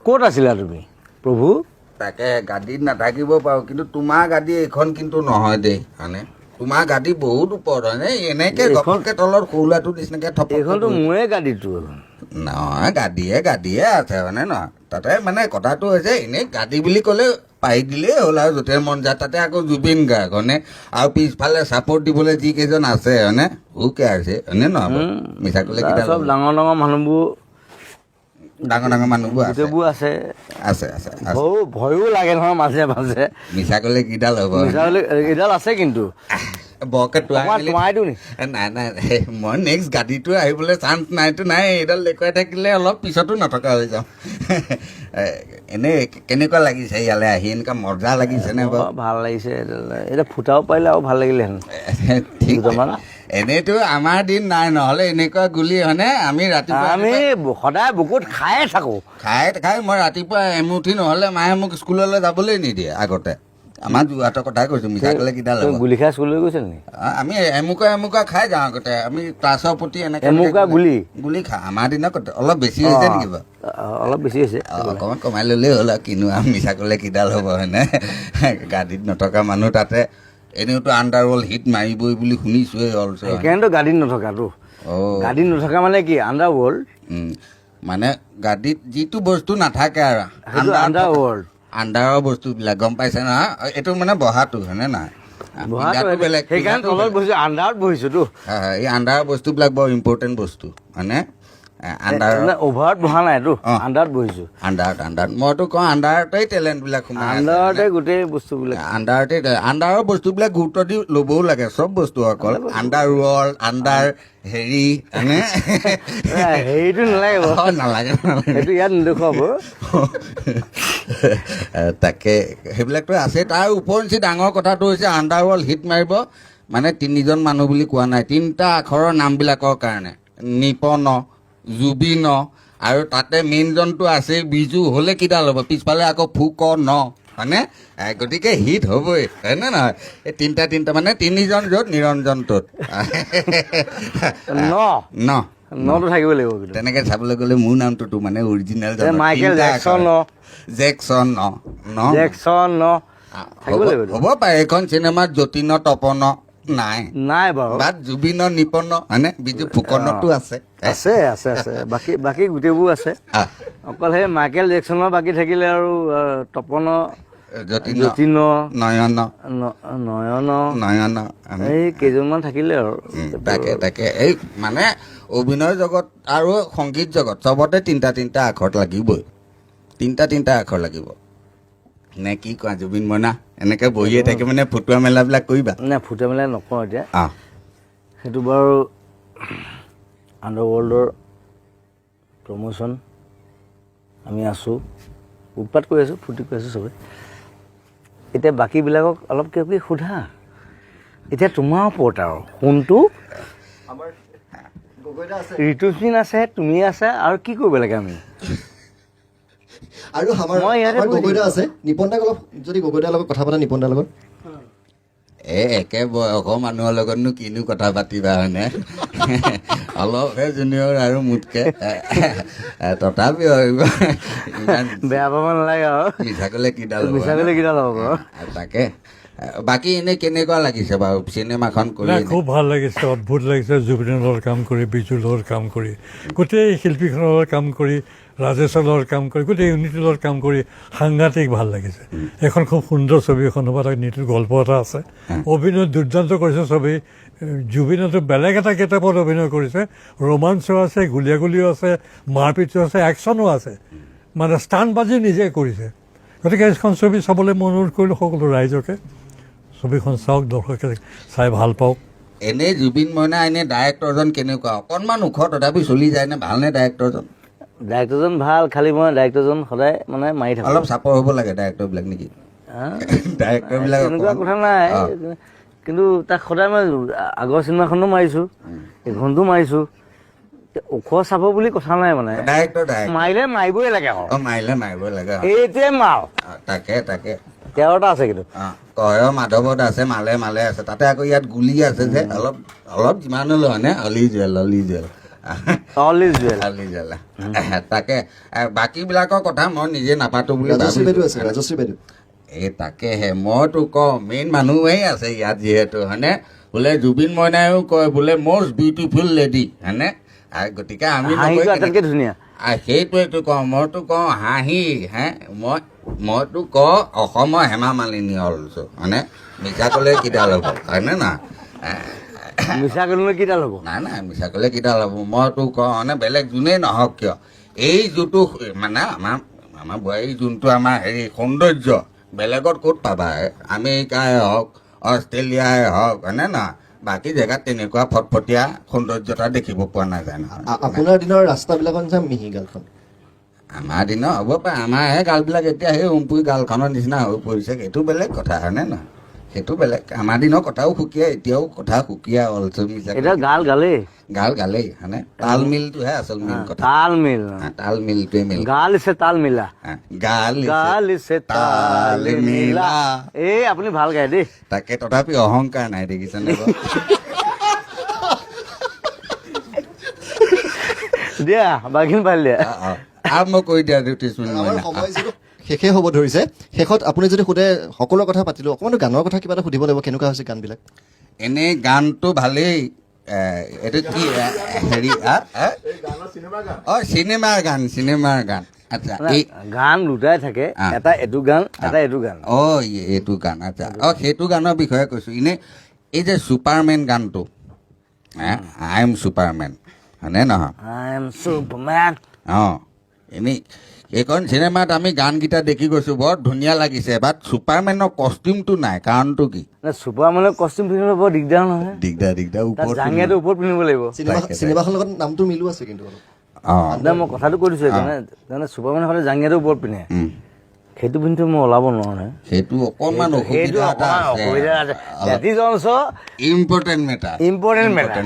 ক'ত আছিলা তুমি প্ৰভু? তাকে গাদীত নাথাকিব পাৰোঁ, কিন্তু তোমাৰ গাদী এইখন কিন্তু নহয় দেই। মানে তোমাৰ গাদী বহুত ওপৰত হয়নে? এনেকে ঘপককে তলত সৰু ল'ৰাটো নিচিনাকে এইখনতো মোৰে গাড়ীটো এখন। নহয়, গাদীয়ে আছে মানে নহয়। তাতে মানে কথাটো হৈছে এনেই গাদী বুলি ক'লে পাৰি দিলেই হ'ল আৰু য'তে মন যায়। তাতে আকৌ জুবিন গাৰ্গ হয়নে? আৰু পিছফালে ছাপৰ্ট দিবলৈ যিকেইজন আছে হয়নে? ওকে আছে হয়নে নহয়? মিছা ক'লে কিটা চব ডাঙৰ ডাঙৰ মানুহবোৰ, ডাঙৰ মানুহবোৰ আছে গোটেইবোৰ আছে। আছে আছে আছে। ভয়ো লাগে নহয় মাজে মাজে। মিছা ক'লে কিডাল হ'ব? এইডাল আছে কিন্তু বৰকে তোমাই দিওঁ নি? নাই মই নেক্সট গাড়ীটো আহিবলৈ চান্স নাইতো নাই। এইডাল দেখুৱাই থাকিলে অলপ পিছতো নথকা হৈ যাওঁ। এনেই কেনেকুৱা লাগিছে ইয়ালৈ আহি? এনেকুৱা মজা লাগিছেনে বাৰু? ভাল লাগিছে। এতিয়া ফুটাব পাৰিলে আৰু ভাল লাগিলেহেঁতেন। ঠিক এনেইতো আমাৰ দিন নাই, নহ'লে এনেকুৱা গুলি হয়নে? আমি ৰাতিপুৱা আমি সদায় বুকুত খায়ে থাকোঁ। খাই মই ৰাতিপুৱা এমুঠি নহ'লে মায়ে মোক স্কুললৈ যাবলৈ নিদিয়ে আগতে। আমাৰ যোৰহাটৰ কথাই কৈছোঁ, মিছা ক'লে কিডাল হ'ব? গুলি খাই স্কুললৈ গৈছিল নি? আমি এমুকা খাই যাওঁ আগতে। আমি ক্লাছৰ প্ৰতি এনেকৈ গুলি খাওঁ। আমাৰ দিনত অলপ বেছি হৈছে নেকি বাৰু? অলপ বেছি হৈছে। অকণমান কমাই ল'লেই হ'ল আৰু, কিনো আৰু মিছা ক'লে কিডাল হ'ব হয়নে? গাড়ীত নথকা মানুহ তাতে এনেওতো আণ্ডাৰৱৰ্ল্ড হিট মাৰিবই বুলি শুনিছোঁৱেই হ'ল। সেইকাৰণেতো গাড়ীত নথকাটো। গাড়ীত নথকা মানে কি? আণ্ডাৰৱৰ্ল্ড মানে গাড়ীত যিটো বস্তু নাথাকে আৰু আণ্ডাৰৱৰ্ল্ড, আণ্ডাৰৰ বস্তুবিলাক গম পাইছে নহয়? এইটো মানে বহাটো হয়নে নহয়? বেলেগ সেইকাৰণে তলত বহিছোঁ, আণ্ডাৰত বহিছোঁতো। এই আণ্ডাৰৰ বস্তুবিলাক বৰ ইম্পৰ্টেণ্ট বস্তু হয়নে? অভাৰত বহা নাইতো, আণ্ডাৰত বহিছোঁ। আণ্ডাৰত মইতো কওঁ আণ্ডাৰতেই টেলেণ্টবিলাক সোমাই আছে। আণ্ডাৰতে গোটেই বস্তুবিলাক, আণ্ডাৰৰ বস্তুবিলাক গুৰুত্ব দি ল'বও লাগে। চব বস্তু অকল আণ্ডাৰৱৰ্ল্ড, আণ্ডাৰ হেৰি হয়নে? হেৰিটো নালাগে, নালাগে সেইটো ইয়াত নেদেখুৱাব। তাকে সেইবিলাকতো আছে। তাৰ ওপৰঞ্চি ডাঙৰ কথাটো হৈছে আণ্ডাৰৱৰ্ল্ড হিট মাৰিব মানে 3জন মানুহ বুলি কোৱা নাই, 3টা আখৰৰ নামবিলাকৰ কাৰণে। নিপন, জুবিন আৰু তাতে মেইনজনটো আছে বিজু। হ'লে কিডাল হ'ব? পিছফালে আকৌ ফুকন হয়নে? গতিকে হিট হ'বই হয়নে নহয়? এই তিনিটা মানে 3জন য'ত নিৰঞ্জনটোত নটো থাকিব লাগিব। তেনেকৈ চাবলৈ গ'লে মোৰ নামটোতো মানে অৰিজিনেল মাইকেল জেকচন হ'ব পাৰে। এইখন চিনেমাত যতীন তপন নাই বাৰু, বাট জুবিন নিপন হয়নে? বিজু ফুকনতো আছে। বাকী গোটেইবোৰ আছে। অকল সেই মাইকেল জেকচনৰ বাকী থাকিলে আৰু তপন, যতীন, নয়ন এই কেইজনমান থাকিলে আৰু। তাকে এই মানে অভিনয় জগত আৰু সংগীত জগত চবতে তিনিটা আখৰ লাগিবই। তিনিটা আখৰ লাগিব নে কি কোৱা জুবিন মইনা? এনেকৈ বহিয়ে থাকি মানে ফুটোৱা মেলাবিলাক কৰিবা? নাই, ফুটোৱা মেলা নকওঁ এতিয়া। সেইটো বাৰু আণ্ডাৰৱৰ্ল্ডৰ প্ৰমোশ্যন আমি আছোঁ, উৎপাত কৰি আছোঁ, ফূৰ্তি কৰি আছোঁ চবেই। এতিয়া বাকীবিলাকক অলপ কিবা কিবি সোধা। এতিয়া তোমাৰ ওপৰত আৰু কোনটো ঋতুস্মিন আছে, তুমি আছে, আৰু কি কৰিব লাগে আমি? আৰু আমাৰ গগৈদা আছে। নিপন দাক অলপ যদি গগৈদাৰ লগত কথা পাতা, নিপন দাৰ লগত। একে বয়সৰ মানুহৰ লগতনো কিনো কথা পাতিবা হয়নে? অলপহে জুনিয়ৰ আৰু মোতকে, তথাপিও বেয়া পাব নালাগে আৰু। মিছা ক'লে কিডাল হ'ব। তাকে বাকী এনেই কেনেকুৱা লাগিছে বাৰু চিনেমাখন কৰি? খুব ভাল লাগিছে, অদ্ভুত লাগিছে। জুবিনৰ লগত কাম কৰি, বিজুৰ লগত কাম কৰি, গোটেই শিল্পীখনৰ লগত কাম কৰি, ৰাজেশৰ লগত কাম কৰি, গোটেই ইউনিটিৰ লগত কাম কৰি সাংঘাতিক ভাল লাগিছে। এখন খুব সুন্দৰ ছবি এখন হ'ব। তাত নীতিৰ গল্প এটা আছে। অভিনয় দুৰ্দান্ত কৰিছে ছবি। জুবিনতো বেলেগ এটা কিতাপত অভিনয় কৰিছে। ৰোমাঞ্চো আছে, গুলীয়াগুলিও আছে, মাৰপিটো আছে, একশ্যনো আছে, মানে ষ্টাণ্টবাজি নিজে কৰিছে। গতিকে এইখন ছবি চাবলৈ মই অনুৰোধ কৰিলোঁ সকলো ৰাইজকে। ছবিখন চাওক, দৰ্শকে চাই ভাল পাওক। এনেই জুবিন মইনা এনেই ডাইৰেক্টৰজন কেনেকুৱা? অকণমান ওখ তথাপি চলি যায়নে? ভালনে ডাইৰেক্টৰজন? ডাইৰেক্টৰজন ভাল, খালি মই ডাইৰেক্টৰজন সদায় মানে মাৰি থাকোঁ। অলপ চাপৰ হ'ব লাগে ডাইৰেক্টৰবিলাক নেকি? ডাইৰেক্টৰবিলাক তেনেকুৱা কথা নাই, কিন্তু তাক সদায় মই আগৰ চিনেমাখনো মাৰিছোঁ, এইখনতো মাৰিছোঁ। ওখ চাব বুলি কথা নাই, মানে মাৰিলে মাৰিবই লাগে আৰু। মাৰিবই লাগে এইটোৱে মাৰ। তাকে 13টা আছে কিন্তু। কয় মাধৱত আছে, মালে আছে। তাতে আকৌ ইয়াত গুলি আছে যে অলপ যিমান হ'লেও হয়নে? অলি জুৱেল অল ইজ ৱেল। আলি জ্বালা তাকে বাকীবিলাকৰ কথা মই নিজে নাপাতো বুলি ৰাজশ্ৰী বাইদেউ ভাবিছো আছে, ৰাজশ্ৰী বাইদেউ। এই তাকেহে মইতো কওঁ মেইন মানুহেই আছে ইয়াত যিহেতু হয়নে বোলে জুবিন মইনাইও কয় বোলে মষ্ট বিউটিফুল লেডি হয়নে গতিকে আমি নকয় হাঁহিটো কেনেকে- আটাইতকৈ ধুনীয়া। সেইটোৱেতো কওঁ মইতো কওঁ হাঁহি মইতো কওঁ অসমৰ হেমা মালিনী অলছো মানে মিছা ক'লে কিডাল হ'ব হয়নে না মিছা কৰিলে কিডাল হ'ব? নাই নাই মিছা ক'লে কিডাল হ'ব মইতো কওঁ মানে বেলেগ যোনেই নহওক কিয় এই যোনটো মানে আমাৰ বোৱাৰী যোনটো আমাৰ হেৰি সৌন্দৰ্য বেলেগত ক'ত পাবা আমেৰিকাই হওক অষ্ট্ৰেলিয়াই হওক হয়নে না বাকী জেগাত তেনেকুৱা ফটফটীয়া সৌন্দৰ্যতা দেখিব পোৱা নাযায় নহয় আপোনাৰ দিনৰ ৰাস্তাবিলাকত যে মিহি গালখন আমাৰ দিনৰ হ'ব পাৰে আমাৰহে গালবিলাক এতিয়া সেই উমপুৰি গালখনৰ নিচিনা হৈ পৰিছে সেইটো বেলেগ কথা হয়নে নহয় সেইটো বেলেগ আমাৰ দিনৰ কথাও সুকীয়া এতিয়াও কথা সুকীয়া অলছো মিছা এতিয়া গাল গালেই গাল গালেই হয়নে তাল মিলটোহে আচল মেইন কথা তাল মিল। তাল মিলটোৱে মিল গাল ইছে তাল মিলা, গাল গাল ইছে তাল মিলা। এই আপুনি ভাল গায় দেই। তাকে তথাপি অহংকাৰ নাই দেখিছেনে বাৰু? দিয়া বাকীখিনি পালি দিয়া। আৰম্ভ কৰি দিয়া জ্যোতিষমণি আমাৰ মইনা সময় যিটো শেষে হ'ব ধৰিছে, শেষত আপুনি যদি সোধে সকলো কথা পাতিলোঁ অকণমান গানৰ কথা কিবা এটা সুধিব লাগিব, কেনেকুৱা হৈছে গানবিলাক? এনেই গানটো ভালেই এইটো কি হেৰি চিনেমাৰ গান আচ্ছা এই গান দুটাই থাকে, এটা এইটো গান এটা এইটো গান। এইটো গান আচ্ছা সেইটো গানৰ বিষয়ে কৈছোঁ এনেই এই যে ছুপাৰমেন গানটো আই এম ছুপাৰমেন হয়নে নহয় আই এম ছুপাৰমেন। এনেই এইখন চিনেমাত আমি গানকেইটা দেখি গৈছোঁ বৰ ধুনীয়া লাগিছে বাট ছুপাৰমেনৰ কষ্টিউমটো নাই কাৰণটো কি ছুপাৰমেনৰ কষ্টিউম পিন্ধিবলৈ বৰ দিগদাৰ নহয়, দিগদাৰ তাত ওপৰত জাঙিয়াটো ওপৰত পিন্ধিব লাগিব। চিনেমাখনৰ লগত নামটো মিলো আছে কিন্তু অলপ। নাই মই কথাটো কৈ দিছোঁ সেইকাৰণে ছুপাৰমেন হ'লে জাঙিয়াটো ওপৰত পিন্ধে, সেইটো পিন্ধি মই ওলাব নোৱাৰো নহয়। সেইটো অকণমান সেইটো অসুবিধা এটা অকণমান আছে অসুবিধা আছে। That is also important matter important matter.